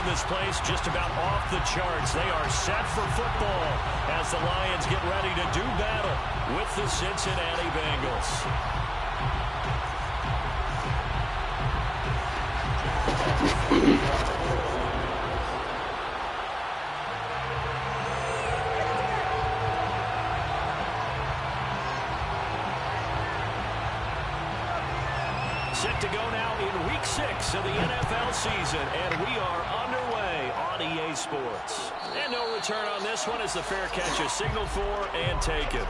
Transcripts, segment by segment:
this place just about off the charts. They are set for football as the Lions get ready to do battle with the Cincinnati Bengals. Set to go now in Week 6 of the NFL season, and we are underway on EA Sports. And no return on this one as the fair catch is signaled for and taken.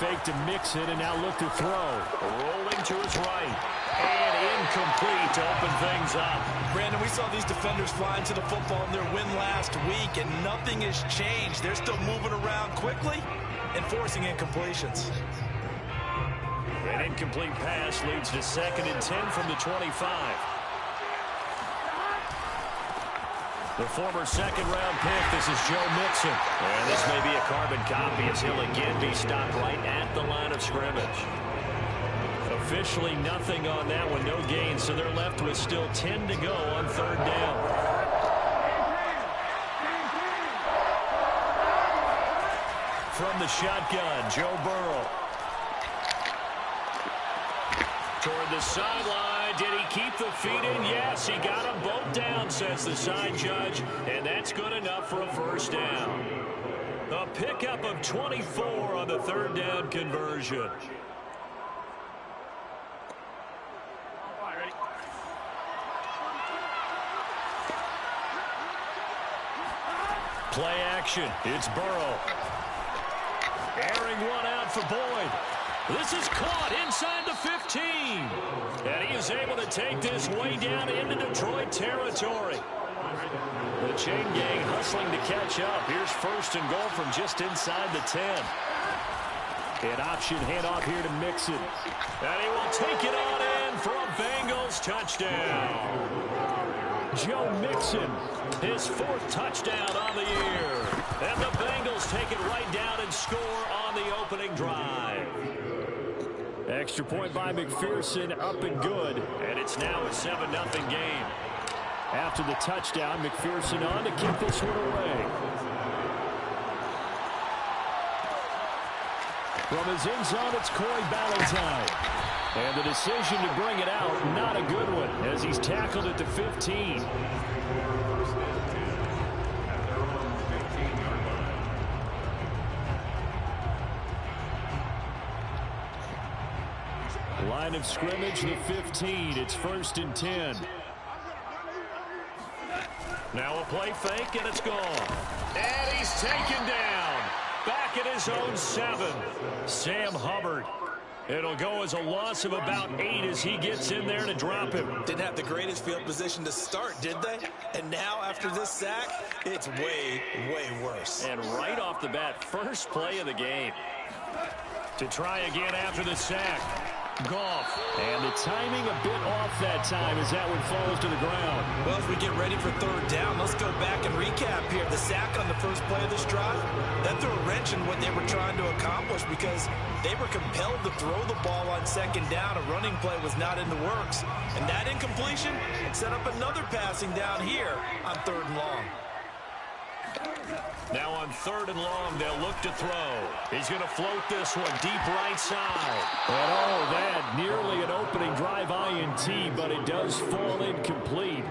Fake to mix it and now look to throw. Rolling to his right. And incomplete to open things up. Brandon, we saw these defenders flying to the football in their win last week, and nothing has changed. They're still moving around quickly and forcing incompletions. An incomplete pass leads to 2nd and 10 from the 25. The former second-round pick, this is Joe Mixon. And this may be a carbon copy as he'll again be stopped right at the line of scrimmage. Officially nothing on that one, no gain, so they're left with still 10 to go on 3rd down. From the shotgun, Joe Burrow. Toward the sideline. Did he keep the feet in? Yes, he got them both down, says the side judge, and that's good enough for a 1st down. A pickup of 24 on the 3rd down conversion. Play action. It's Burrow. Airing one out for Boyd. This is caught inside the 15. And he is able to take this way down into Detroit territory. The chain gang hustling to catch up. Here's 1st and goal from just inside the 10. An option handoff here to Mixon. And he will take it on in for a Bengals touchdown. Joe Mixon, his 4th touchdown on the year. And the Bengals take it right down and score on the opening drive. Extra point by McPherson, up and good. And it's now a 7-0 game. After the touchdown, McPherson on to kick this one away. From his end zone, it's Corey Ballantyne. And the decision to bring it out, not a good one, as he's tackled at the 15. Line of scrimmage, the 15. It's 1st and 10. Now a play fake, and it's gone. And he's taken down. Back at his own 7. Sam Hubbard. It'll go as a loss of about 8 as he gets in there to drop him. Didn't have the greatest field position to start, did they? And now after this sack, it's way, way worse. And right off the bat, first play of the game. To try again after the sack. Goff. And the timing a bit off that time as that one falls to the ground. Well, as we get ready for 3rd down, let's go back and recap here. The sack on the first play of this drive, that threw a wrench in what they were trying to accomplish because they were compelled to throw the ball on 2nd down. A running play was not in the works. And that incompletion set up another passing down here on 3rd and long. Now on 3rd and long, they'll look to throw. He's going to float this one deep right side. And oh, that nearly an opening drive INT, but it does fall incomplete.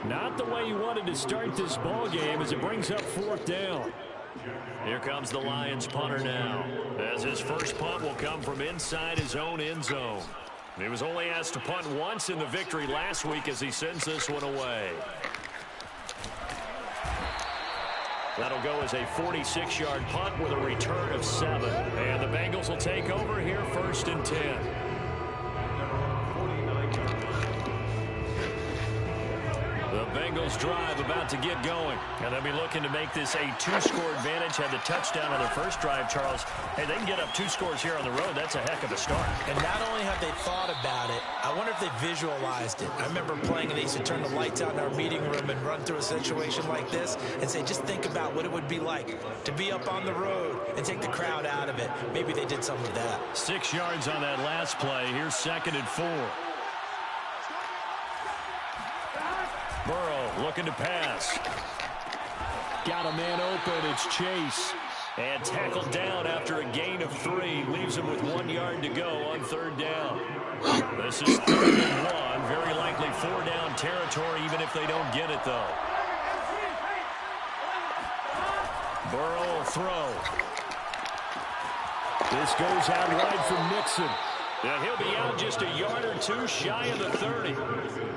Not the way he wanted to start this ball game as it brings up 4th down. Here comes the Lions punter now, as his first punt will come from inside his own end zone. He was only asked to punt once in the victory last week as he sends this one away. That'll go as a 46-yard punt with a return of 7. And the Bengals will take over here 1st and 10. The Bengals drive about to get going. And they'll be looking to make this a 2-score advantage. Had the touchdown on their first drive, Charles. Hey, they can get up 2 scores here on the road. That's a heck of a start. And not only have they thought about it, I wonder if they visualized it. I remember playing and they used to turn the lights out in our meeting room and run through a situation like this and say, just think about what it would be like to be up on the road and take the crowd out of it. Maybe they did some of that. 6 yards on that last play. Here's 2nd and 4. Burrow looking to pass. Got a man open. It's Chase. And tackled down after a gain of 3. Leaves him with 1 yard to go on 3rd down. This is 3rd and 1. Very likely 4-down territory, even if they don't get it, though. Burrow will throw. This goes out wide for Mixon. And he'll be out just a yard or 2 shy of the 30.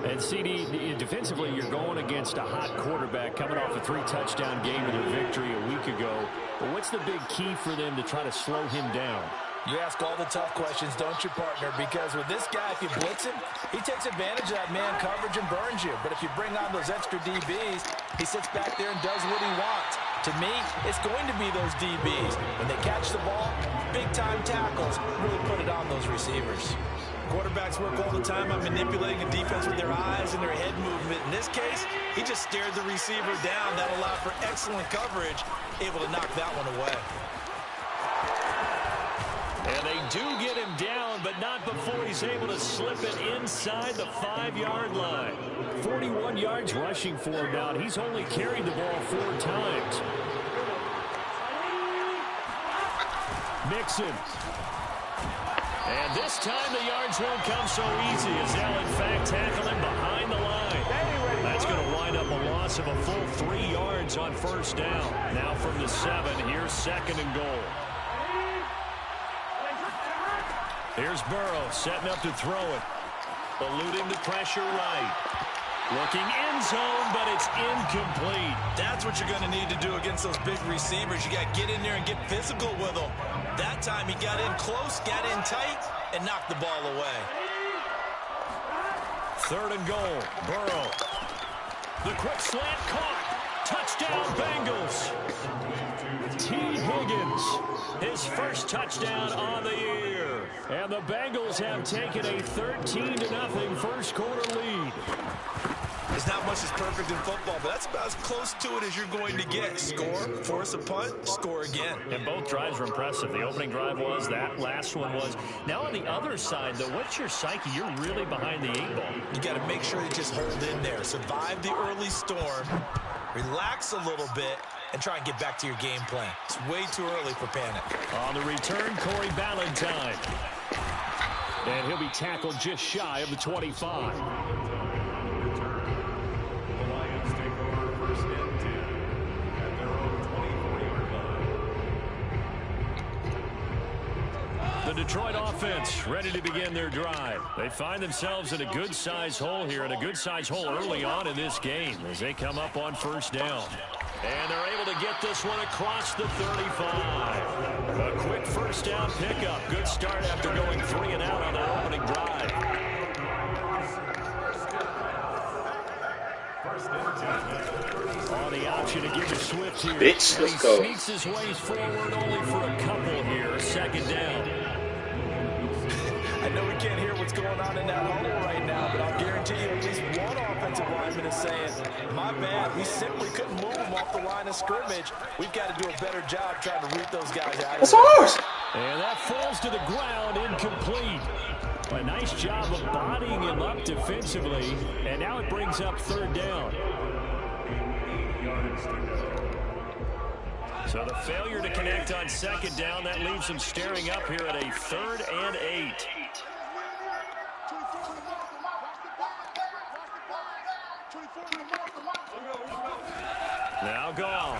And, CD, defensively, you're going against a hot quarterback coming off a 3-touchdown game in their victory a week ago. But what's the big key for them to try to slow him down? You ask all the tough questions, don't you, partner? Because with this guy, if you blitz him, he takes advantage of that man coverage and burns you. But if you bring on those extra DBs, he sits back there and does what he wants. To me, it's going to be those DBs. When they catch the ball, big-time tackles really put it on those receivers. Quarterbacks work all the time on manipulating a defense with their eyes and their head movement. In this case, he just stared the receiver down. That allowed for excellent coverage, able to knock that one away. And they do get him down, but not before he's able to slip it inside the 5-yard line. 41 yards rushing for him now. He's only carried the ball 4 times. Mixon. And this time the yards won't come so easy as they'll in fact tackle him behind the line. That's going to wind up a loss of a full 3 yards on 1st down. Now from the 7, here's 2nd and goal. Here's Burrow setting up to throw it. Eluding the pressure right. Looking end zone, but it's incomplete. That's what you're going to need to do against those big receivers. You got to get in there and get physical with them. That time he got in close, got in tight, and knocked the ball away. 3rd and goal. Burrow. The quick slant caught. Touchdown, Bengals. T. Higgins, his first touchdown on the year. And the Bengals have taken a 13-0 first-quarter lead. There's not much that's perfect in football, but that's about as close to it as you're going to get. Score, force a punt, score again. And both drives were impressive. The opening drive was, that last one was. Now on the other side, though, what's your psyche? You're really behind the 8 ball. You got to make sure you just hold in there. Survive the early storm, relax a little bit, and try and get back to your game plan. It's way too early for panic. On the return, Corey Ballantyne. And he'll be tackled just shy of the 25. The Detroit offense ready to begin their drive. They find themselves in a good-sized hole here, and a good-sized hole early on in this game as they come up on 1st down. And they're able to get this one across the 35. A quick 1st down pickup. Good start after going 3 and out on their opening drive. On the option to give to Swift here. Bitch, let's go. He sneaks his ways forward only for a couple here. 2nd down. I know we can't hear what's going on in that hole right now, but I'll guarantee you at least one offensive lineman is saying, my bad, we simply couldn't move them off the line of scrimmage. We've got to do a better job trying to root those guys out. That's ours. And that falls to the ground, incomplete. A nice job of bodying him up defensively, and now it brings up 3rd down. So the failure to connect on 2nd down, that leaves them staring up here at a 3rd and 8. Now Goff.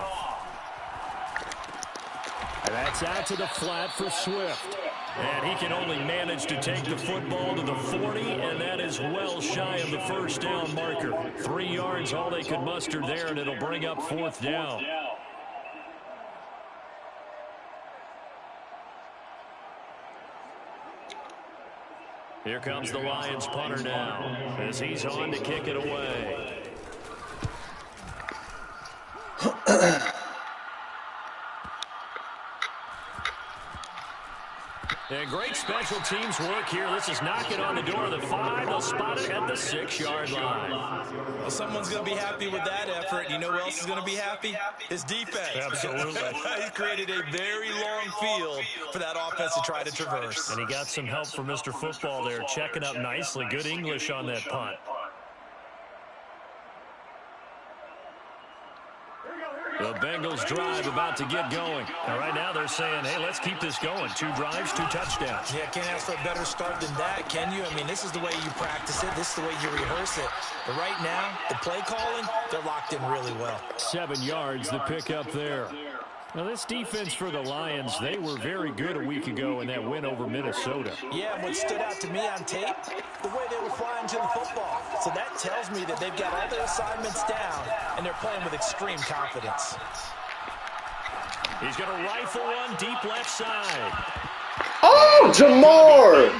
And that's out to the flat for Swift. And he can only manage to take the football to the 40, and that is well shy of the 1st down marker. 3 yards, all they could muster there, and it'll bring up 4th down. Here comes the Lions punter now as he's on to kick it away. And great special teams work here. This is knocking on the door of the 5. They'll spot it at the 6-yard line. Well, someone's going to be happy with that effort. You know who else is going to be happy? His defense. Absolutely. He created a very long field for that offense to try to traverse. And he got some help from Mr. Football there, checking up nicely. Good English on that punt. The Bengals drive about to get going. And right now they're saying, hey, let's keep this going. 2 drives, 2 touchdowns. Yeah, can't ask for a better start than that, can you? I mean, this is the way you practice it. This is the way you rehearse it. But right now, the play calling, they're locked in really well. 7 yards to pick up there. Now, this defense for the Lions, they were very good a week ago in that win over Minnesota. Yeah, and what stood out to me on tape, the way they were flying to the football. So that tells me that they've got all their assignments down, and they're playing with extreme confidence. He's going to rifle one deep left side. Oh, Jamar!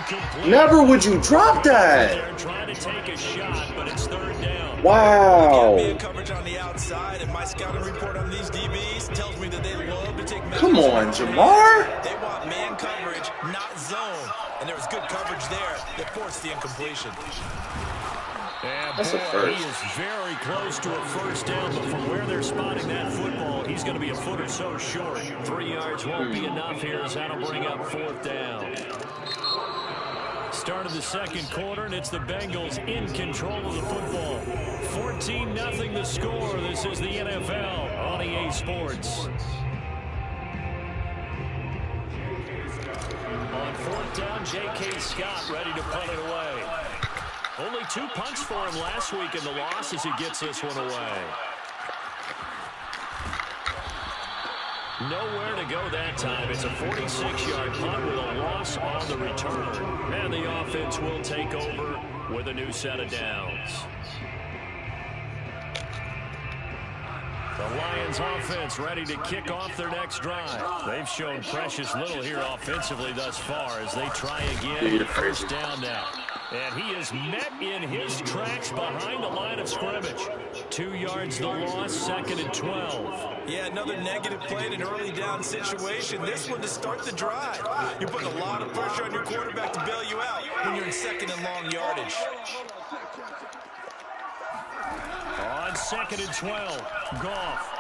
Never would you drop that. They're trying to take a shot, but it's 3rd down. Wow. Man coverage on the outside, and my scouting report on these DBs tells me that they love to take measures. Come on, Jamar. They want man coverage, not zone. And there was good coverage there that forced the incompletion. And That's a boy, first. he is very close to a first down, but from where they're spotting that football, he's going to be a foot or so short. 3 yards won't be enough here as that'll bring up 4th down. Start of the 2nd quarter, and it's the Bengals in control of the football. 14-0 the score. This is the NFL on EA Sports. On 4th down, J.K. Scott ready to punt it away. Only 2 punts for him last week in the loss as he gets this one away. Nowhere to go that time. It's a 46-yard punt with a loss on the return. And the offense will take over with a new set of downs. The Lions offense ready to kick off their next drive. They've shown precious little here offensively thus far as they try again. First down now. And he is met in his tracks behind the line of scrimmage. 2 yards the loss, 2nd and 12. Yeah, another negative play in an early down situation. This one to start the drive. You're putting a lot of pressure on your quarterback to bail you out when you're in 2nd and long yardage. On 2nd and 12, Goff.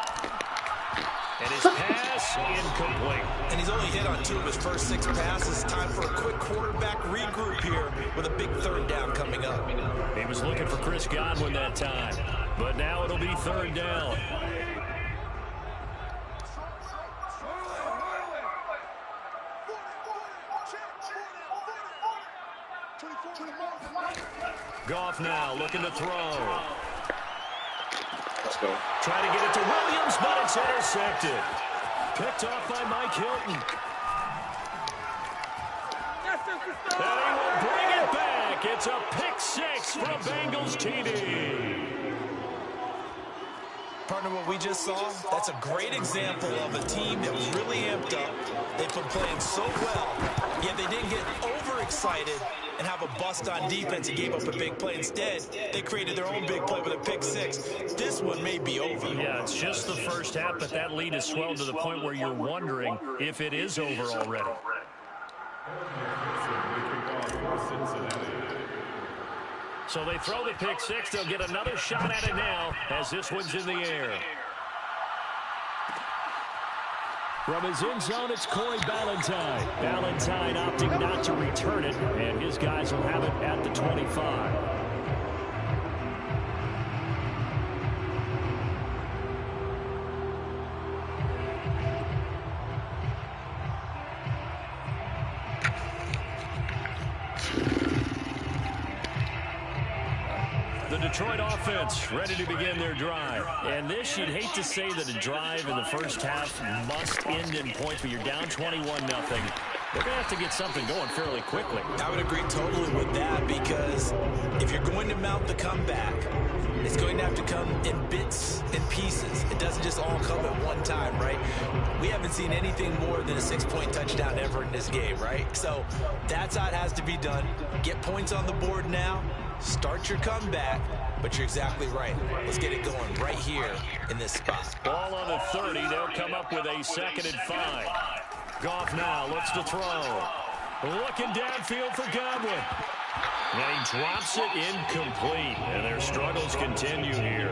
And his pass incomplete. And he's only hit on 2 of his first 6 passes. Time for a quick quarterback regroup here with a big 3rd down coming up. He was looking for Chris Godwin that time, but now it'll be 3rd down. Goff now looking to throw. Let's go. Trying to get it to Williams, but it's intercepted. Picked off by Mike Hilton. And he will bring it back. It's a pick 6 for a Bengals TD. Partner, what we just saw, that's a great example of a team that was really amped up. They've been playing so well, yet they didn't get overexcited and have a bust on defense and gave up a big play. Instead, they created their own big play with a pick 6. This one may be over. Yeah, it's just the first half, but that lead has swelled to the point where you're wondering if it is over already. So they throw the pick 6. They'll get another shot at it now as this one's in the air. From his end zone, it's Corey Ballantyne. Ballantyne opting not to return it, and his guys will have it at the 25. The Detroit offense ready to begin their drive. And this, you'd hate to say that a drive in the first half must end in points, but you're down 21-0. They're going to have to get something going fairly quickly. I would agree totally with that, because if you're going to mount the comeback, it's going to have to come in bits and pieces. It doesn't just all come at one time, right? We haven't seen anything more than a 6-point touchdown ever in this game, right? So that's how it has to be done. Get points on the board now, Start your comeback, but you're exactly right. Let's get it going right here in this spot. Ball on the 30. They'll come up with a 2nd and 5. Goff now looks to throw. Looking downfield for Godwin. And he drops it incomplete. And their struggles continue here.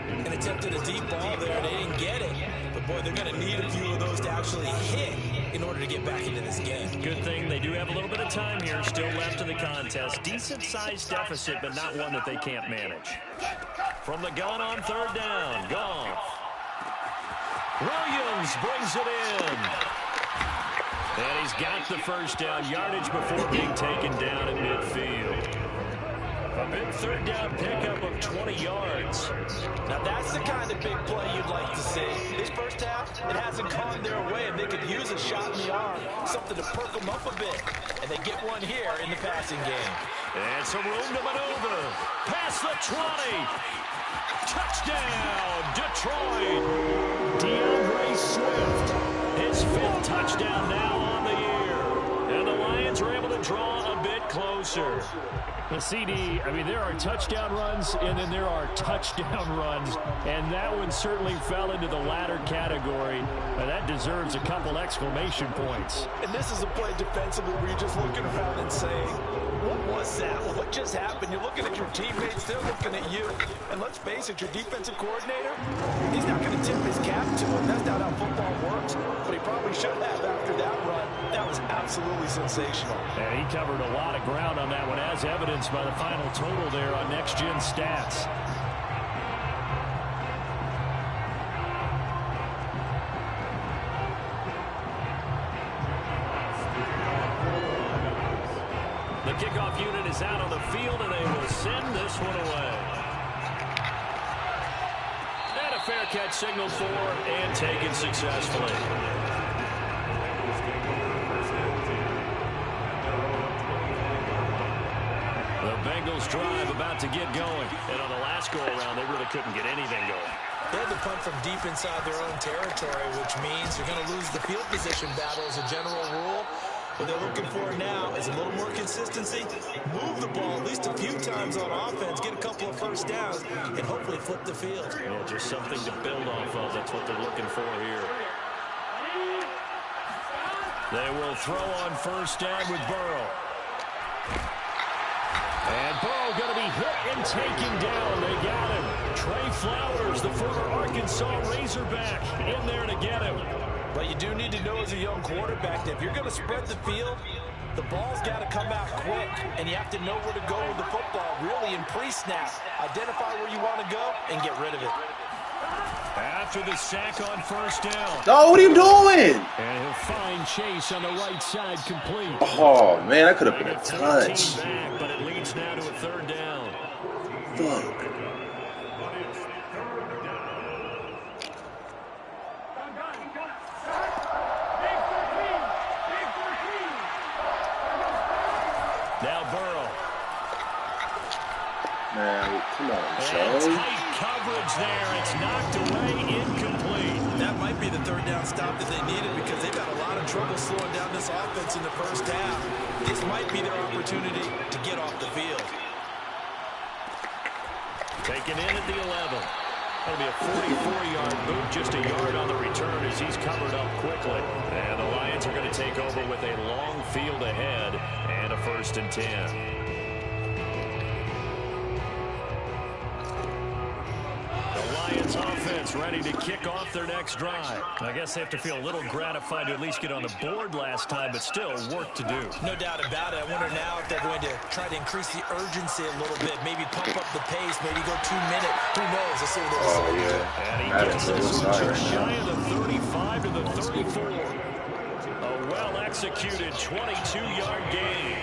And attempted a deep ball there. They didn't get it. But, boy, they're going to need a few of those to actually hit in order to get back into this game. Good thing they do have a little bit of time here still left in the contest. Decent-sized deficit, but not one that they can't manage. From the gun on 3rd down, Goff. Williams brings it in. And he's got the first down yardage before being taken down at midfield. A big 3rd down pickup of 20 yards. Now that's the kind of big play you'd like to see. This first half, it hasn't gone their way, and they could use a shot in the arm, something to perk them up a bit. And they get one here in the passing game. And some room to maneuver. Past the 20. Touchdown, Detroit. DeAndre Swift. His 5th touchdown now on the year. And the Lions are able to draw a bit closer. The CD, I mean, there are touchdown runs, and then there are touchdown runs, and that one certainly fell into the latter category. That deserves a couple exclamation points. And this is a play defensively where you're just looking around and saying, what was that? What just happened? You're looking at your teammates, they're looking at you. And let's face it, your defensive coordinator, he's not going to tip his cap to him. That's not how football works, but he probably should have after that run. That was absolutely sensational. And he covered a lot of ground on that one, as evidenced by the final total there on Next Gen Stats. The kickoff unit is out on the field, and they will send this one away. And a fair catch signaled for and taken successfully. The Bengals drive about to get going. And on the last go-around, they really couldn't get anything going. They had to punt from deep inside their own territory, which means you're going to lose the field position battle as a general rule. What they're looking for now is a little more consistency, move the ball at least a few times on offense, get a couple of first downs, and hopefully flip the field. Yeah, just something to build off of. That's what they're looking for here. They will throw on 1st down with Burrow. And Burrow going to be hit and taken down. They got him. Trey Flowers, the former Arkansas Razorback, in there to get him. But you do need to know as a young quarterback that if you're going to spread the field, the ball's got to come out quick, and you have to know where to go with the football, really in pre-snap. Identify where you want to go and get rid of it. After the sack on 1st down. Oh, what are you doing? And he'll find Chase on the right side complete. Oh, man, that could have been a touch. Back, but it leads now to a 3rd down. Fuck. Now Burrow. Man, come on, And Joe. tight coverage there. It's knocked away, incomplete. That might be the 3rd down stop that they needed because they've had a lot of trouble slowing down this offense in the first half. This might be their opportunity to get off the field. Taken in at the 11. That'll be a 44-yard boot, just a yard on the return as he's covered up quickly. And the Lions are going to take over with a long field ahead and a 1st and 10. Lions offense ready to kick off their next drive. I guess they have to feel a little gratified to at least get on the board last time, but still work to do. No doubt about it. I wonder now if they're going to try to increase the urgency a little bit, maybe pump up the pace, maybe go 2 minute. Who knows? Let's see what they decide. Oh, yeah. And he That's gets this one just right shy of the 35 to the 34. A well-executed 22-yard gain.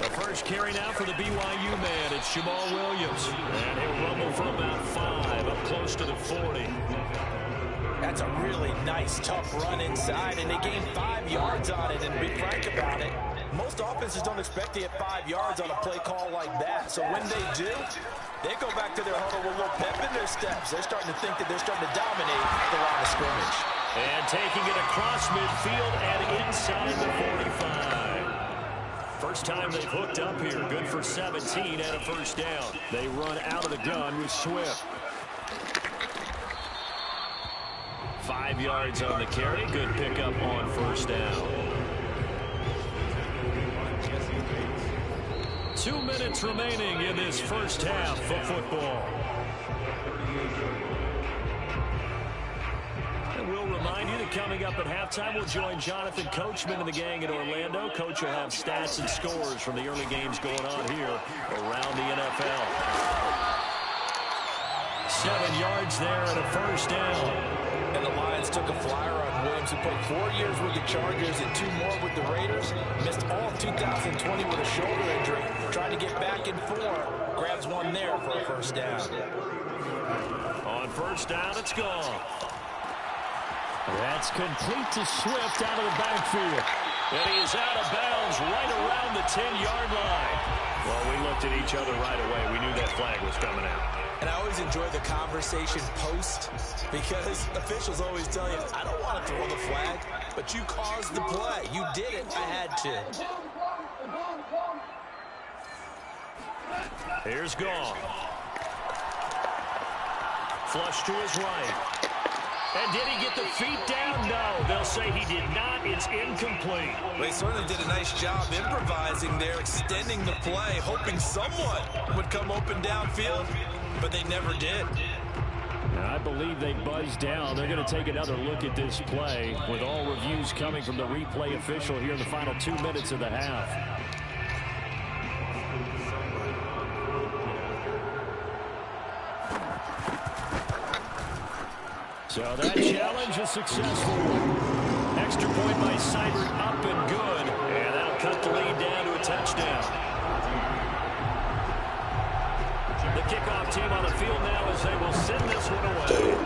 The first carry now for the BYU man. It's Jamal Williams. And he'll rumble for about 5, up close to the 40. That's a really nice, tough run inside, and they gained 5 yards on it. And to be frank about it, most offenses don't expect to get 5 yards on a play call like that. So when they do, they go back to their huddle with a little pep in their steps. They're starting to think that they're starting to dominate the line of scrimmage. And taking it across midfield and inside the 45. First time they've hooked up here. Good for 17 and a first down. They run out of the gun with Swift. 5 yards on the carry. Good pickup on first down. 2 minutes remaining in this first half of football. And we'll remind you that coming up at halftime, we'll join Jonathan Coachman and the gang in Orlando. Coach will have stats and scores from the early games going on here around the NFL. 7 yards there and a first down. And the Lions took a flyer on Williams, who played 4 years with the Chargers and 2 more with the Raiders. Missed all of 2020 with a shoulder injury. Trying to get back in form. Grabs one there for a first down. On first down, it's gone. That's complete to Swift out of the backfield. And he is out of bounds right around the 10-yard line. Well, we looked at each other right away. We knew that flag was coming out. And I always enjoy the conversation post, because officials always tell you, I don't want to throw the flag, but you caused the play. You did it. I had to. Here's Goff. Flush to his right. And did he get the feet down? No, they'll say he did not. It's incomplete. They certainly did a nice job improvising there, extending the play, hoping someone would come open downfield, but they never did. Now, I believe they buzzed down. They're going to take another look at this play with all reviews coming from the replay official here in the final 2 minutes of the half. So that challenge is successful. Extra point by Seibert, up and good. And that'll cut the lead down to a touchdown. The kickoff team on the field now as they will send this one away.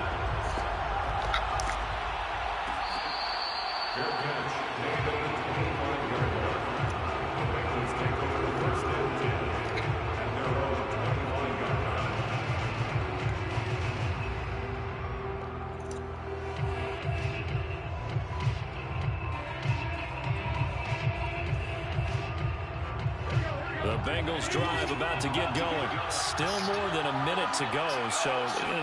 The Bengals drive about to get going. Still more than a minute to go, so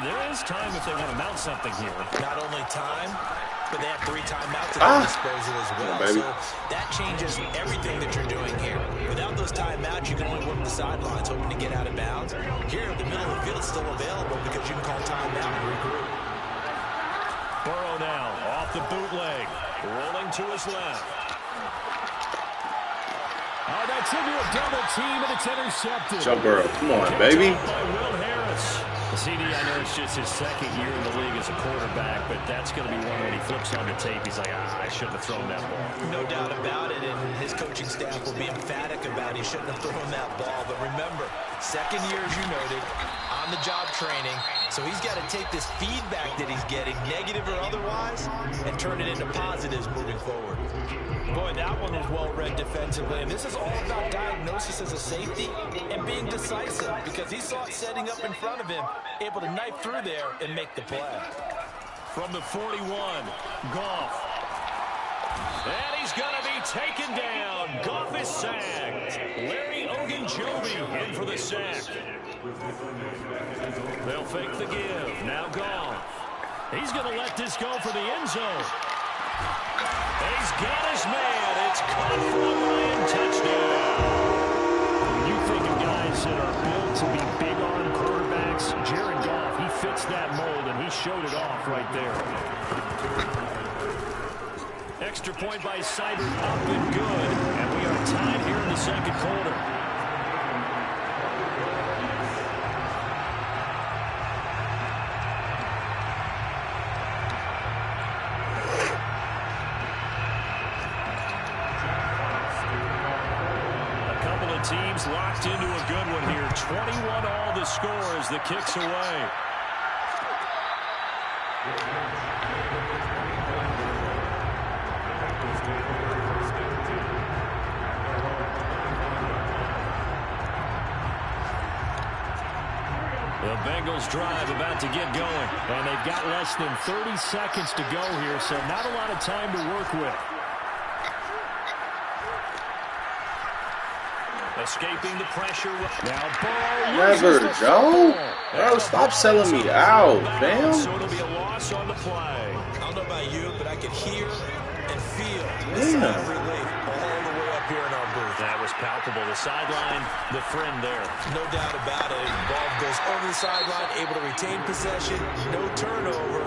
there is time if they want to mount something here. Not only time, but they have 3 timeouts at their disposal as well. So that changes everything that you're doing here. Without those timeouts, you can only work the sidelines, hoping to get out of bounds. Here, the middle of the field is still available because you can call timeout and regroup. Burrow now off the bootleg, rolling to his left. Oh, that's into a double team, and it's intercepted. Joe Burrow, come on, baby. By Will Harris. CD, I know it's just his second year in the league as a quarterback, but that's going to be one when he flips on the tape. He's like, I shouldn't have thrown that ball. No doubt about it, and his coaching staff will be emphatic about he shouldn't have thrown that ball. But remember, second year, as you noted, on-the-job training, so he's got to take this feedback that he's getting, negative or otherwise, and turn it into positives moving forward. Boy, that one was well-read defensively, and this is all about diagnosis as a safety and being decisive, because he saw it setting up in front of him, able to knife through there and make the play. From the 41, Goff. And he's going to be taken down. Goff is sacked. Larry Ogunjobi in for the sack. They'll fake the give. Now Goff. He's going to let this go for the end zone. He's got his man. It's caught for a Lion touchdown. When you think of guys that are built to be big-arm quarterbacks, Jared Goff, he fits that mold, and he showed it off right there. Extra point by Seibert, up and good. And we are tied here in the second quarter. Teams locked into a good one here. 21 all the score as the kick's away. The Bengals drive about to get going. And they've got less than 30 seconds to go here, so not a lot of time to work with. Escaping the pressure. Now Burrow Never, Joe. Bro, stop selling me out, fam. So it'll be a loss on the play. I don't know about you, but I could hear and feel the Yeah. sigh of relief all the way up here in our booth. That was palpable. The sideline, the friend there. No doubt about it. The ball goes over the sideline, able to retain possession, no turnover.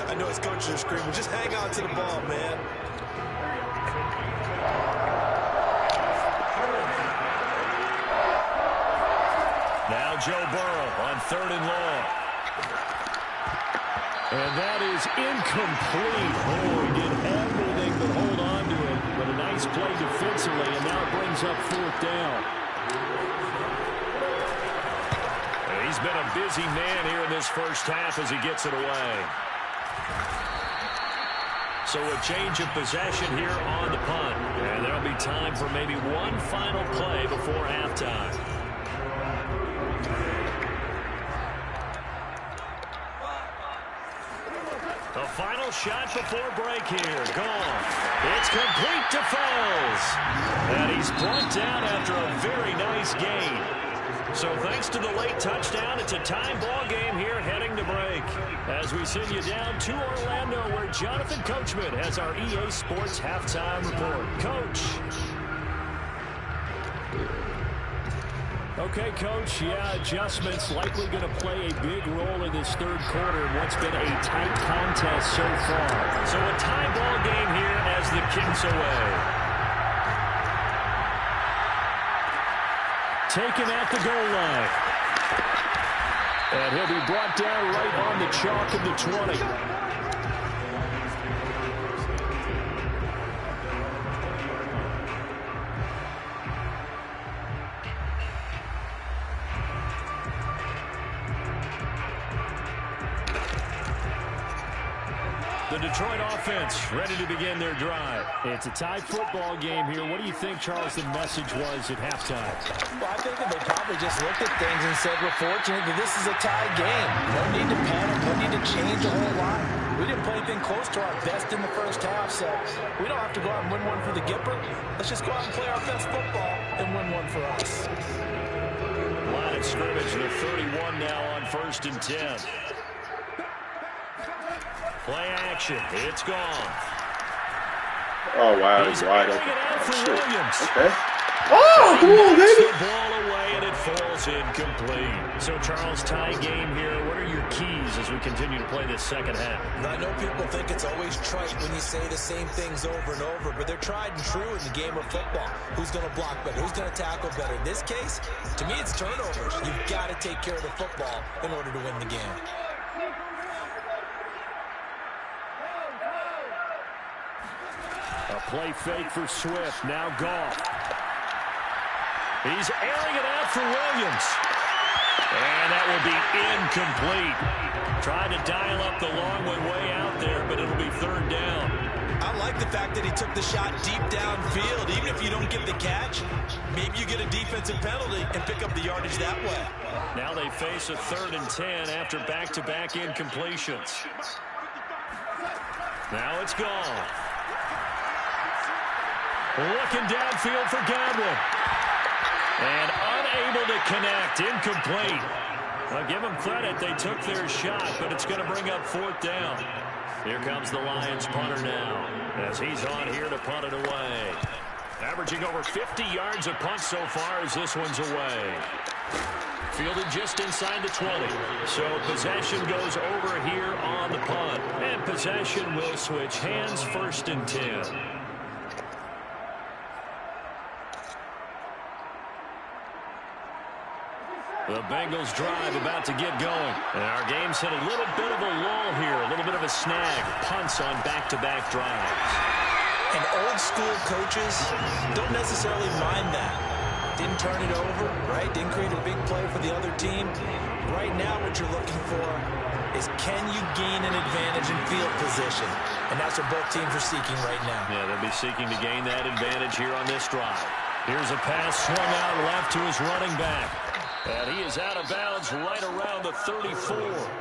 I know his coaches are screaming, just hang on to the ball, man. Now Joe Burrow on 3rd and long. And that is incomplete. Oh, he did everything but hold on to it. But a nice play defensively, and now it brings up 4th down. He's been a busy man here in this first half as he gets it away. So a change of possession here on the punt. And there'll be time for maybe one final play before halftime. The final shot before break here. Gone. It's complete to Fells. And he's brought down after a very nice gain. So thanks to the late touchdown, it's a time ball game here heading to break. As we send you down to Orlando, where Jonathan Coachman has our EA Sports halftime report. Coach. Okay, Coach, yeah, adjustments likely going to play a big role in this 3rd quarter in what's been a tight contest so far. So a tie ball game here as the kick's away. Taken at the goal line. And he'll be brought down right on the chalk of the 20. The Detroit offense ready to begin their drive. It's a tied football game here. What do you think, Charles, the message was at halftime? Well, I think that they probably just looked at things and said, we're fortunate that this is a tie game. No need to panic. No need to change a whole lot. We didn't play anything close to our best in the first half, so we don't have to go out and win one for the Gipper. Let's just go out and play our best football and win one for us. Line of scrimmage to 31 now on 1st and 10. Play action. It's gone. Oh, wow. He's He's wide airing open. it out for Shit. Williams. Okay. Oh, come on, Knocks baby. the ball away, and it falls incomplete. So, Charles, tie game here. What are your keys as we continue to play this second half? I know people think it's always trite when you say the same things over and over, but they're tried and true in the game of football. Who's going to block better? Who's going to tackle better? In this case, to me, it's turnovers. You've got to take care of the football in order to win the game. A play fake for Swift. Now Goff. He's airing it out for Williams. And that will be incomplete. Trying to dial up the long way out there, but it'll be 3rd down. I like the fact that he took the shot deep downfield. Even if you don't get the catch, maybe you get a defensive penalty and pick up the yardage that way. Now they face a 3rd and 10 after back-to-back incompletions. Now it's gone. Looking downfield for Godwin. And unable to connect. Incomplete. I'll give them credit. They took their shot, but it's going to bring up 4th down. Here comes the Lions punter now as he's on here to punt it away. Averaging over 50 yards a punt so far as this one's away. Fielded just inside the 20. So possession goes over here on the punt. And possession will switch hands, 1st and 10. The Bengals drive about to get going. And our game's hit a little bit of a lull here, a little bit of a snag. Punts on back-to-back drives. And old school coaches don't necessarily mind that. Didn't turn it over, right? Didn't create a big play for the other team. Right now what you're looking for is can you gain an advantage in field position? And that's what both teams are seeking right now. Yeah, they'll be seeking to gain that advantage here on this drive. Here's a pass swung out left to his running back. And he is out of bounds right around the 34.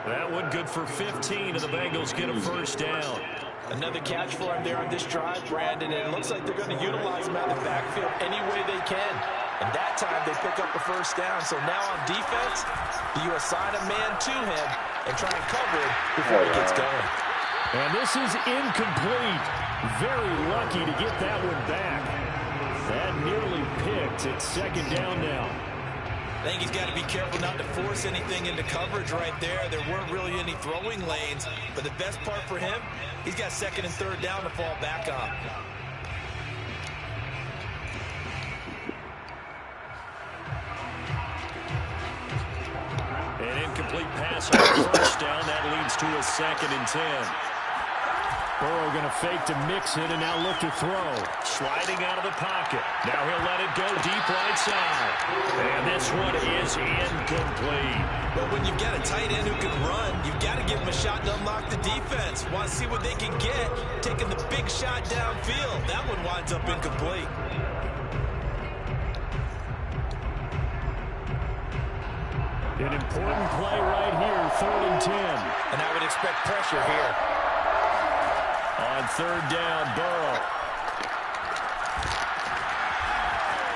That one good for 15, and the Bengals get a first down. Another catch for him there on this drive, Brandon, and it looks like they're going to utilize him out of the backfield any way they can. And that time they pick up a first down. So now on defense, you assign a man to him and try and cover it before he gets going. And this is incomplete. Very lucky to get that one back. That nearly picked. It's second down now. I think he's got to be careful not to force anything into coverage right there. There weren't really any throwing lanes. But the best part for him, he's got second and third down to fall back on. An incomplete pass on first down. That leads to a second and 10. Burrow going to fake to mix it and now look to throw. Sliding out of the pocket. Now he'll let it go deep right side. And this one is incomplete. But when you've got a tight end who can run, you've got to give him a shot to unlock the defense. Want to see what they can get, taking the big shot downfield. That one winds up incomplete. An important play right here, 3rd and 10. And I would expect pressure here. On third down, Burrow.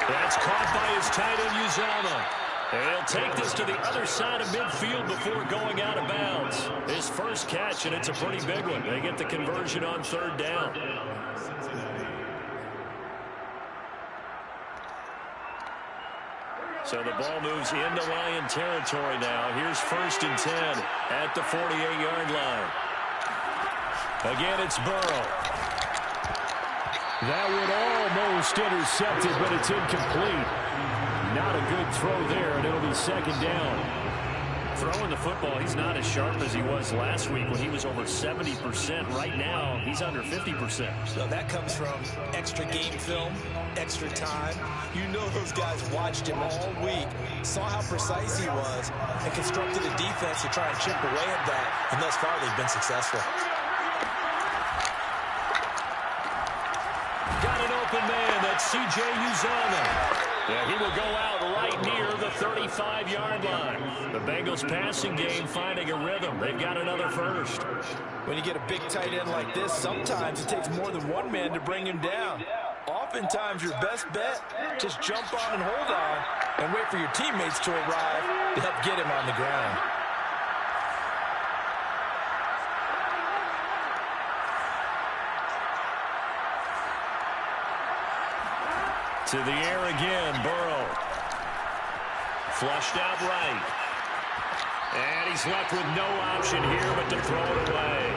That's caught by his tight end, Uzama. And he'll take this to the other side of midfield before going out of bounds. His first catch, and it's a pretty big one. They get the conversion on third down. So the ball moves into Lion territory now. Here's 1st and 10 at the 48-yard line. Again, it's Burrow. That would almost intercepted, but it's incomplete. Not a good throw there, and it'll be second down. Throwing the football, he's not as sharp as he was last week when he was over 70%. Right now, he's under 50%. So that comes from extra game film, extra time. You know those guys watched him all week, saw how precise he was, and constructed a defense to try and chip away at that. And thus far, they've been successful. Got an open man. That's C.J. Uzama. Yeah, he will go out right near the 35-yard line. The Bengals passing game finding a rhythm. They've got another first. When you get a big tight end like this, sometimes it takes more than one man to bring him down. Oftentimes, your best bet, just jump on and hold on and wait for your teammates to arrive to help get him on the ground. To the air again, Burrow. Flushed out right. And he's left with no option here but to throw it away.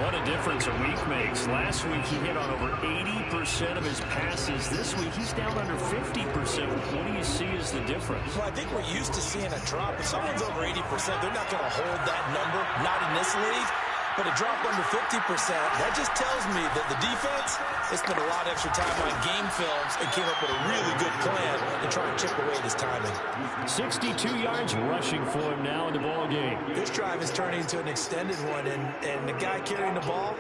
What a difference a week makes. Last week he hit on over 80% of his passes. This week he's down under 50%. What do you see as the difference? Well, I think we're used to seeing a drop. If someone's over 80%, they're not going to hold that number, not in this league. But a drop under 50%, that just tells me that the defense has spent a lot of extra time on game films and came up with a really good plan to try and chip away at his timing. 62 yards rushing for him now in the ball game. This drive is turning into an extended one, and the guy carrying the ball,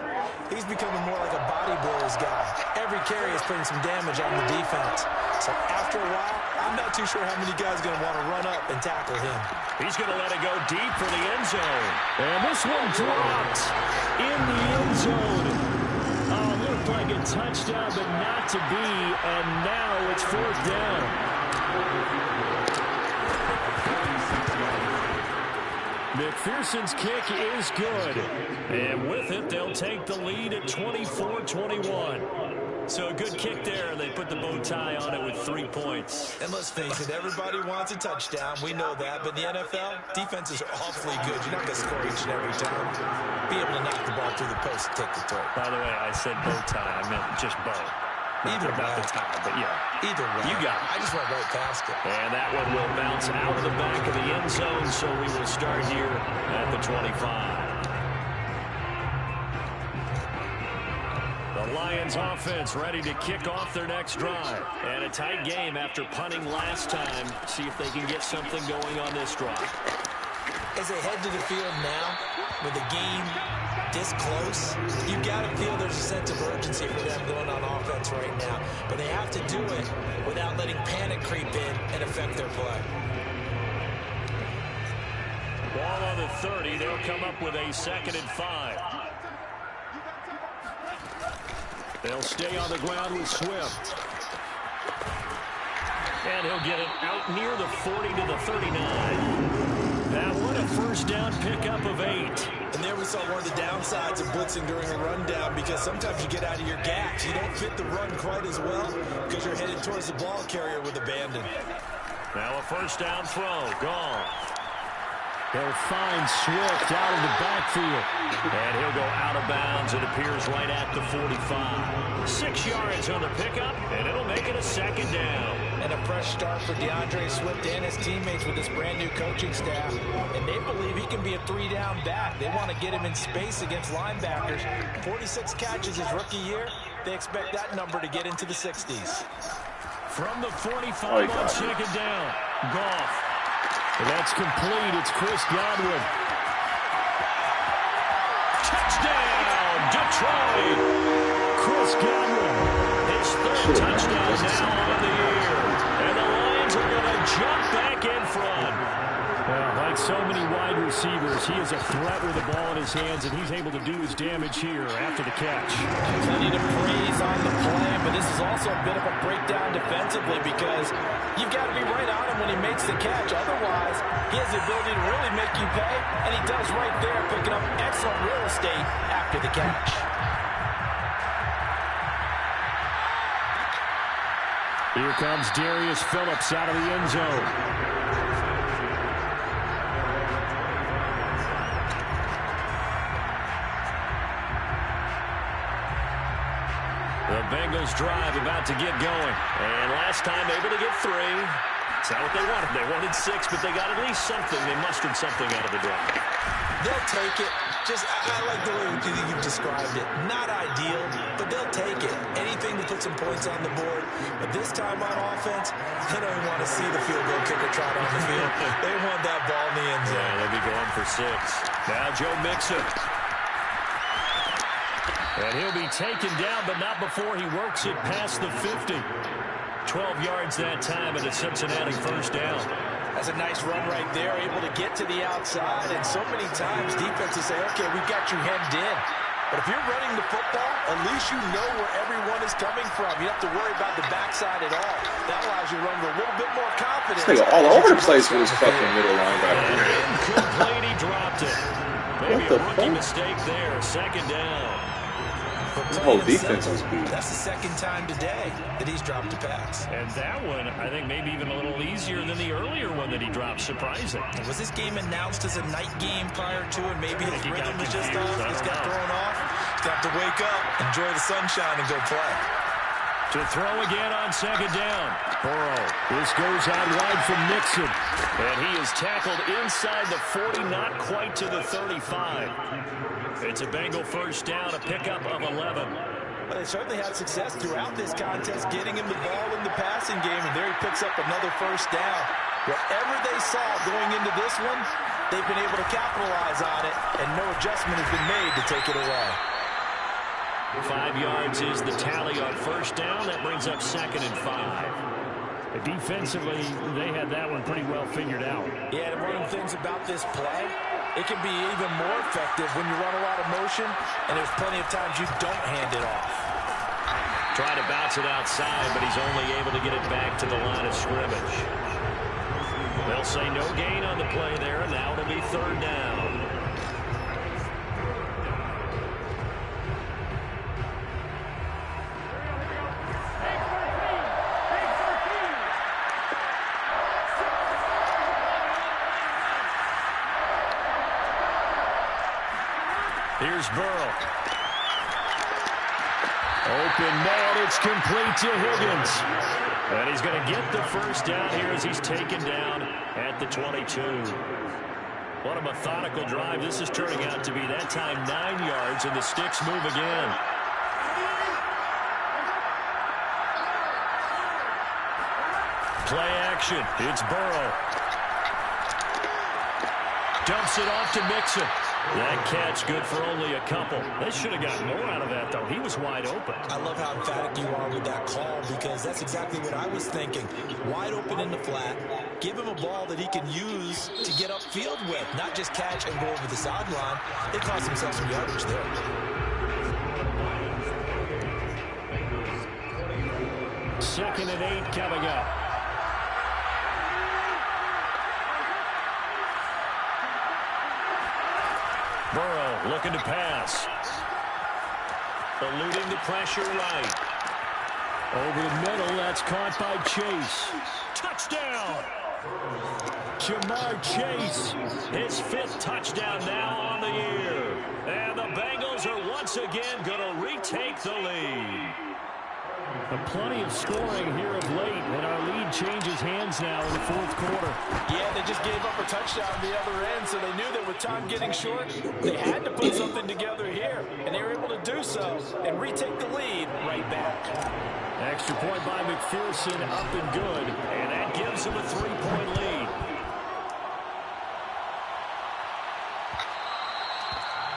he's becoming more like a body blows guy. Every carry is putting some damage on the defense. So after a while, I'm not too sure how many guys are going to want to run up and tackle him. He's going to let it go deep for the end zone. And this one dropped in the end zone. Looked like a touchdown, but not to be. And now it's 4th down. McPherson's kick is good. And with it, they'll take the lead at 24-21. So a good kick there. They put the bow tie on it with 3 points. And let's face it, everybody wants a touchdown. We know that. But in the NFL, defenses are awfully good. You're not going to score each and every time. Be able to knock the ball through the post and take the throw. By the way, I said bow tie. I meant just bow. Either about the tie, but yeah. Either way. You got it. I just went right past it. And that one will bounce out of the back of the end zone, so we will start here at the 25. The Lions offense ready to kick off their next drive. And a tight game after punting last time. See if they can get something going on this drive. As they head to the field now, with the game this close, you've got to feel there's a sense of urgency for them going on offense right now. But they have to do it without letting panic creep in and affect their play. Ball on the 30. They'll come up with a 2nd and 5. They'll stay on the ground with Swift. And he'll get it out near the 40 to the 39. That one a first down pickup of 8. And there we saw one of the downsides of blitzing during a rundown, because sometimes you get out of your gaps. You don't fit the run quite as well because you're headed towards the ball carrier with abandon. Now a first down throw. Gone. They'll find Swift out of the backfield. And he'll go out of bounds. It appears right at the 45. 6 yards on the pickup, and it'll make it a 2nd down. And a fresh start for DeAndre Swift and his teammates with this brand-new coaching staff. And they believe he can be a 3-down back. They want to get him in space against linebackers. 46 catches his rookie year. They expect that number to get into the 60s. From the 45 on 2nd down. Goff. And that's complete. It's Chris Godwin. Touchdown, Detroit. Chris Godwin. His 3rd touchdown now on the year. And the Lions are going to jump back in front. Well, like so many wide receivers, he is a threat with the ball in his hands, and he's able to do his damage here after the catch. Plenty to praise on the play, but this is also a bit of a breakdown defensively, because you've got to be right on him when he makes the catch. Otherwise, he has the ability to really make you pay, and he does right there, picking up excellent real estate after the catch. Here comes Darius Phillips out of the end zone. The Bengals drive about to get going. And last time able to get 3. It's not what they wanted. They wanted 6, but they got at least something. They mustered something out of the drive. They'll take it. I like the way you've described it. Not ideal, but they'll take it. Anything to put some points on the board. But this time on offense, they don't even want to see the field goal kicker trot on the field. They want that ball in the end zone. Yeah, they'll be going for 6. Now Joe Mixon. And he'll be taken down, but not before he works it past the 50. 12 yards that time, and a Cincinnati first down. That's a nice run right there, able to get to the outside. And so many times defenses say, okay, we've got you hemmed in. But if you're running the football, at least you know where everyone is coming from. You don't have to worry about the backside at all. That allows you to run with a little bit more confidence. This nigga all over the place with his fucking middle linebacker. Incomplete, he dropped it. Maybe a rookie mistake there. 2nd down. His whole defense was beat. That's the 2nd time today that he's dropped a pass. And that one, I think, maybe even a little easier than the earlier one that he dropped. Surprising. Was this game announced as a night game prior to it? Maybe his rhythm was just off. He just got thrown off. He's got to wake up, enjoy the sunshine, and go play. To throw again on 2nd down. Burrow. This goes out wide from Nixon. And he is tackled inside the 40, not quite to the 35. It's a Bengal first down, a pickup of 11. Well, they certainly had success throughout this contest, getting him the ball in the passing game, and there he picks up another first down. Whatever they saw going into this one, they've been able to capitalize on it, and no adjustment has been made to take it away. 5 yards is the tally on first down. That brings up 2nd and 5. Defensively, they had that one pretty well figured out. Yeah, and one of the things about this play, it can be even more effective when you run a lot of motion, and there's plenty of times you don't hand it off. Trying to bounce it outside, but he's only able to get it back to the line of scrimmage. They'll say no gain on the play there, and now it'll be 3rd down. Here's Burrow. Open man, it's complete to Higgins. And he's going to get the first down here as he's taken down at the 22. What a methodical drive this is turning out to be. That time 9 yards, and the sticks move again. Play action. It's Burrow. Dumps it off to Mixon. That catch good for only a couple. They should have gotten more out of that, though. He was wide open. I love how emphatic you are with that call because that's exactly what I was thinking. Wide open in the flat. Give him a ball that he can use to get upfield with, not just catch and go over the sideline. They cost themselves some yardage there. Second and 8 coming up. Burrow looking to pass. Eluding the pressure right. Over the middle, that's caught by Chase. Touchdown! Jamar Chase, his 5th touchdown now on the year. And the Bengals are once again going to retake the lead. Plenty of scoring here of late, and our lead changes hands now in the 4th quarter. Yeah, they just gave up a touchdown on the other end, so they knew that with time getting short, they had to put something together here, and they were able to do so and retake the lead right back. Extra point by McPherson, up and good, and that gives them a 3-point lead.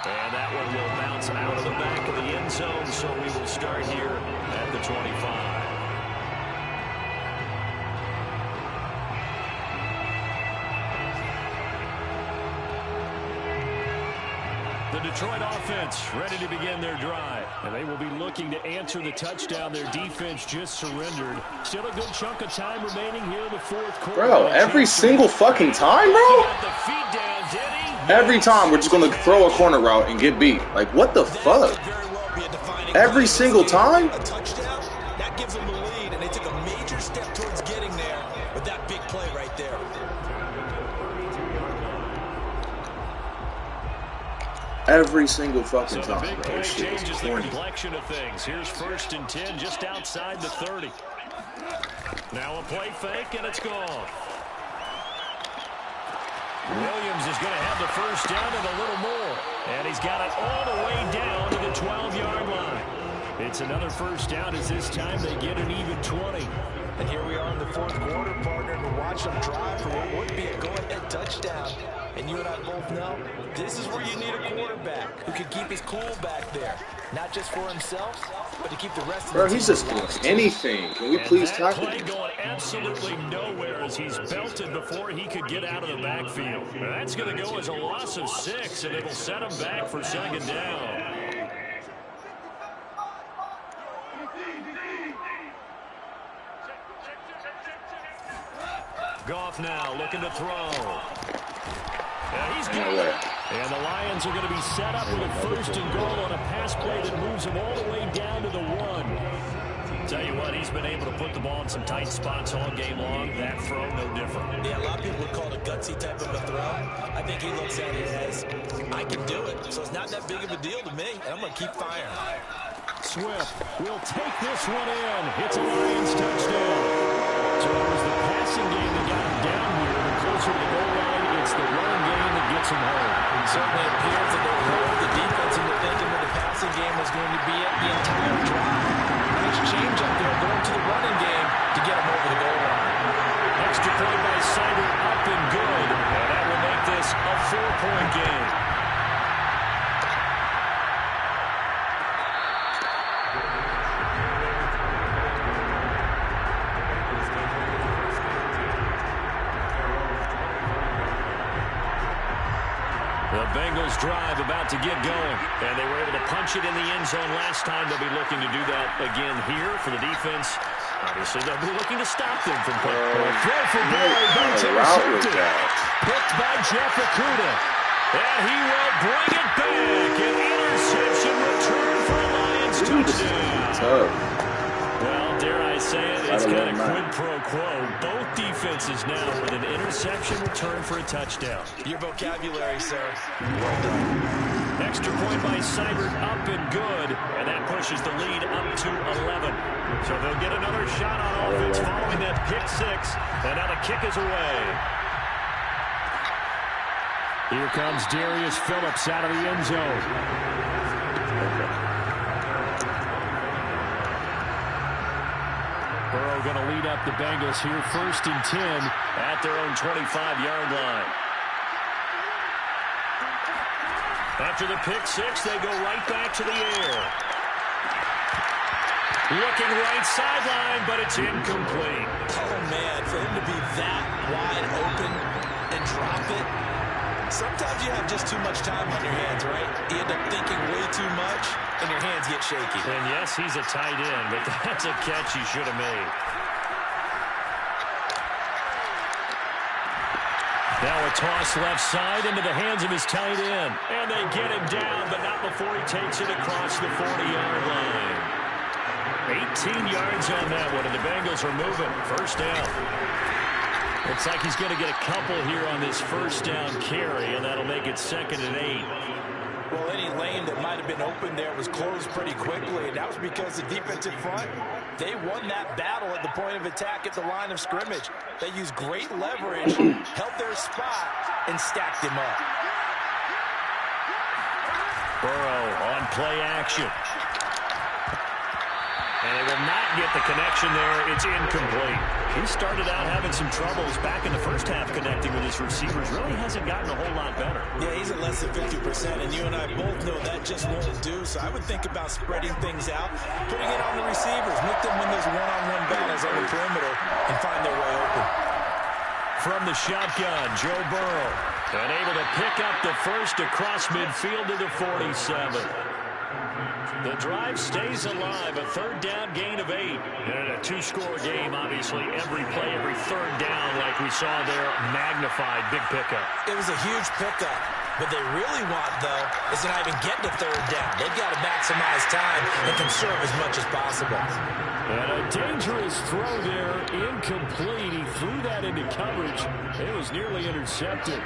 And that one will bounce out of the back of the end zone, so we will start here at the 25. The Detroit offense ready to begin their drive. And they will be looking to answer the touchdown their defense just surrendered. Still a good chunk of time remaining here in the 4th quarter. Bro, every single fucking time, bro? Every time we're just going to throw a corner route and get beat. Like, what the fuck? Every single time? A touchdown, that gives them the lead, and they took a major step towards getting there with that big play right there. Every single fucking time, bro. So the big play changes the complexion of things. Here's 1st and 10 just outside the 30. Now a play fake, and it's gone. Williams is going to have the 1st down and a little more. And he's got it all the way down to the 12-yard line. It's another 1st down as this time they get an even 20. And here we are in the 4th quarter, partner, to watch them drive for what would be a go-ahead touchdown. And you and I both know this is where you need a quarterback who can keep his cool back there. Not just for himself, but to keep the rest of the team. Bro, he's just doing anything. Can we please tackle him? him? Going absolutely nowhere as he's belted before he could get out of the backfield. Now that's going to go as a loss of 6, and it'll set him back for 2nd down. Goff now looking to throw. And he's got it. And the Lions are going to be set up with a 1st and goal on a pass play that moves him all the way down to the 1. Tell you what, he's been able to put the ball in some tight spots all game long. That throw, no different. Yeah, a lot of people would call it a gutsy type of a throw. I think he looks at it as, I can do it. So it's not that big of a deal to me, and I'm going to keep firing. Swift will take this one in. It's a Lions touchdown. So it was the passing game that got him down here. The closer to the goal line, it's the running game that gets him home. It certainly appears that they rolled the defense into thinking that the passing game was going to be it the entire drive. Nice change up there going to the running game to get him over the goal line. Extra point by Seibert, up and good. And that will make this a 4-point game. The Bengals drive about to get going, and they were able to punch it in the end zone last time. They'll be looking to do that again here for the defense. Obviously, they'll be looking to stop them from playing. Throw for Boyd, but intercepted. Picked by Jeff Okudah. And he will bring it back. An interception return for a Lions touchdown. Well, dare I say it, it's kind of quid pro quo. Both defenses now with an interception return for a touchdown. Your vocabulary, sir. Well done. Extra point by Seibert, up and good. And that pushes the lead up to 11. So they'll get another shot on offense following that pick 6. And now the kick is away. Here comes Darius Phillips out of the end zone. Burrow going to lead up the Bengals here 1st and 10 at their own 25-yard line. After the pick six, they go right back to the air. Looking right sideline, but it's incomplete. Oh, man, for him to be that wide open and drop it. Sometimes you have just too much time on your hands, right? You end up thinking way too much, and your hands get shaky. And yes, he's a tight end, but that's a catch he should have made. Now a toss left side into the hands of his tight end. And they get him down, but not before he takes it across the 40-yard line. 18 yards on that one, and the Bengals are moving. First down. Looks like he's going to get a couple here on this first down carry, and that'll make it 2nd and 8. Well, any lane that might have been open there was closed pretty quickly, and that was because the defensive front, they won that battle at the point of attack at the line of scrimmage. They used great leverage, held their spot, and stacked him up. Burrow on play action. And they will not get the connection there. It's incomplete. He started out having some troubles back in the first half connecting with his receivers. Really hasn't gotten a whole lot better. Yeah, he's at less than 50%, and you and I both know that just won't do. So I would think about spreading things out, putting it on the receivers, make them win those one-on-one battles on the perimeter, and find their way open. From the shotgun, Joe Burrow. And able to pick up the first across midfield to the 47. The drive stays alive. A third down gain of 8. And a two-score game, obviously. Every play, every third down, like we saw there, magnified. Big pickup. It was a huge pickup. What they really want, though, is to not even get to third down. They've got to maximize time and conserve as much as possible. And a dangerous throw there. Incomplete. He threw that into coverage. It was nearly intercepted.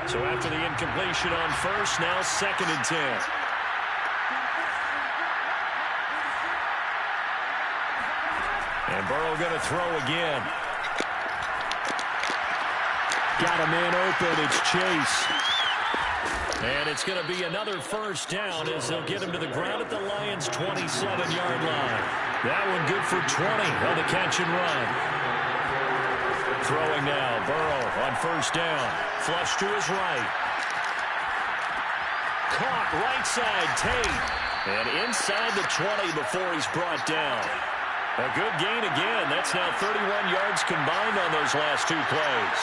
So after the incompletion on first, now 2nd and 10. And Burrow going to throw again. Got a man open. It's Chase. And it's going to be another first down as they'll get him to the ground at the Lions' 27-yard line. That one good for 20 on the catch and run. Throwing now, Burrow on first down. Flush to his right. Caught right side, Tate. And inside the 20 before he's brought down. A good gain again. That's now 31 yards combined on those last two plays.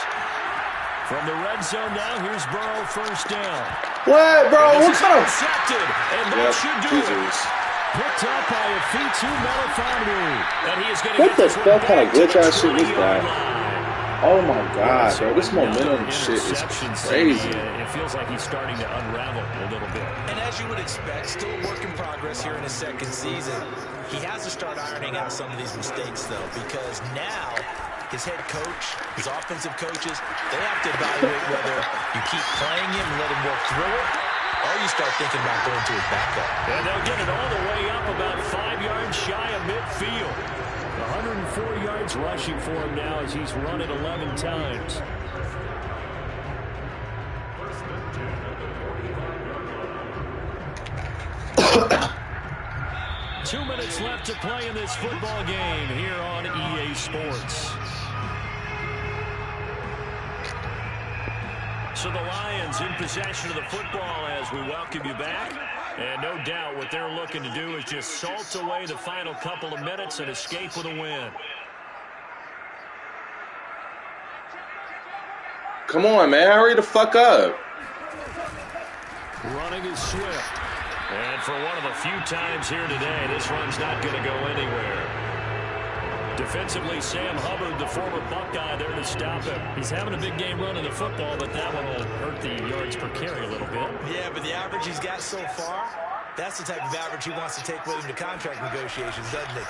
From the red zone now, here's Burrow first down. What, bro? What kind of... Intercepted, and that should do it. Picked up by a Fitu Melifonwu. And he is going to What the fuck kind of glitch-ass shit is that? Oh, my God, bro. This momentum shit is crazy. It feels like he's starting to unravel a little bit. And as you would expect, still a work in progress here in his second season. He has to start ironing out some of these mistakes, though, because now his head coach, his offensive coaches, they have to evaluate whether you keep playing him and let him work through it, or you start thinking about going to his backup. And they'll get it all the way up about 5 yards shy of midfield. 104 yards rushing for him now as he's run it 11 times. Two minutes left to play in this football game here on EA Sports. So the Lions in possession of the football as we welcome you back. And no doubt what they're looking to do is just salt away the final couple of minutes and escape with a win. Come on, man. Hurry the fuck up. Running is Swift. And for one of the few times here today, this run's not going to go anywhere. Defensively, Sam Hubbard, the former Buckeye, there to stop him. He's having a big game running the football, but that one will hurt the yards per carry a little bit. Yeah, but the average he's got so far, that's the type of average he wants to take with him to contract negotiations, doesn't it?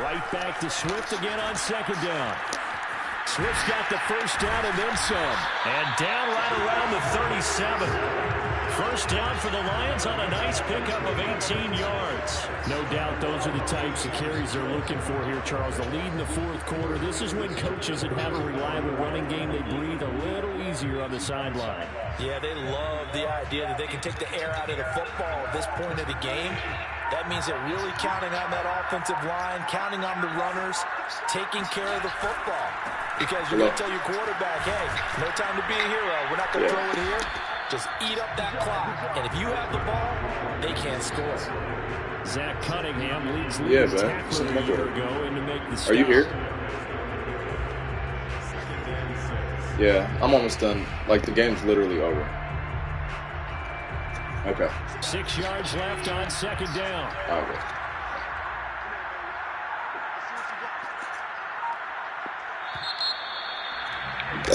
Right back to Swift again on second down. Swift's got the first down and then some. And down right around the 37. First down for the Lions on a nice pickup of 18 yards. No doubt those are the types of carries they're looking for here, Charles. The lead in the fourth quarter. This is when coaches that have a reliable running game, they breathe a little easier on the sideline. Yeah, they love the idea that they can take the air out of the football at this point of the game. That means they're really counting on that offensive line, counting on the runners, taking care of the football. Because you're going to tell your quarterback, hey, no time to be a hero. We're not going to throw it here. Just eat up that clock. And if you have the ball, they can't score. Zach Cunningham leads Yeah, league man. tackler a year ago in to make the stop. Are you here? Yeah, I'm almost done. Like, the game's literally over. Okay. 6 yards left on second down. Okay.